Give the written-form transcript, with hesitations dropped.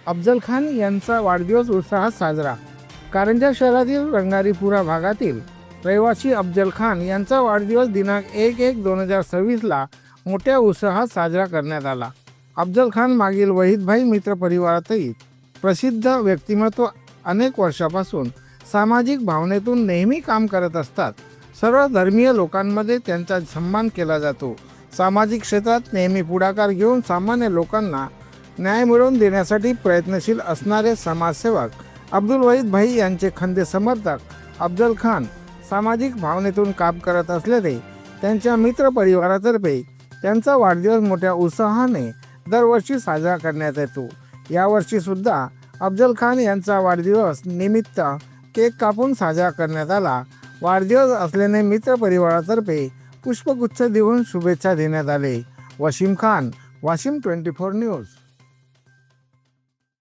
अफजल खान यांचा वाढदिवस उत्साहात साजरा. कारंजा शहरातील रंगारीपुरा भागातील रहिवासी अफजल खान यांचा वाढदिवस दिनांक 1/1/2026ला मोठ्या उत्साहात साजरा करण्यात आला. अफजल खान मागील वहीदभाई मित्र परिवारातही प्रसिद्ध व्यक्तिमत्व. अनेक वर्षापासून सामाजिक भावनेतून नेहमी काम करत असतात. सर्व धर्मीय लोकांमध्ये त्यांचा सन्मान केला जातो. सामाजिक क्षेत्रात नेहमी पुढाकार घेऊन सामान्य लोकांना न्याय मिळवून देण्यासाठी प्रयत्नशील असणारे समाजसेवक अब्दुल वहीद भाई यांचे खंदे समर्थक अफजल खान सामाजिक भावनेतून काम करत असल्याने त्यांच्या मित्र परिवारातर्फे त्यांचा वाढदिवस मोठ्या उत्साहाने दरवर्षी साजरा करण्यात येतो. यावर्षी सुद्धा अफजल खान यांचा वाढदिवस निमित्त केक कापून साजरा करण्यात आला. वाढदिवस असल्याने मित्र परिवारातर्फे पुष्पगुच्छ देऊन शुभेच्छा देण्यात आले. वसीम खान, वाशिम 24 न्यूज.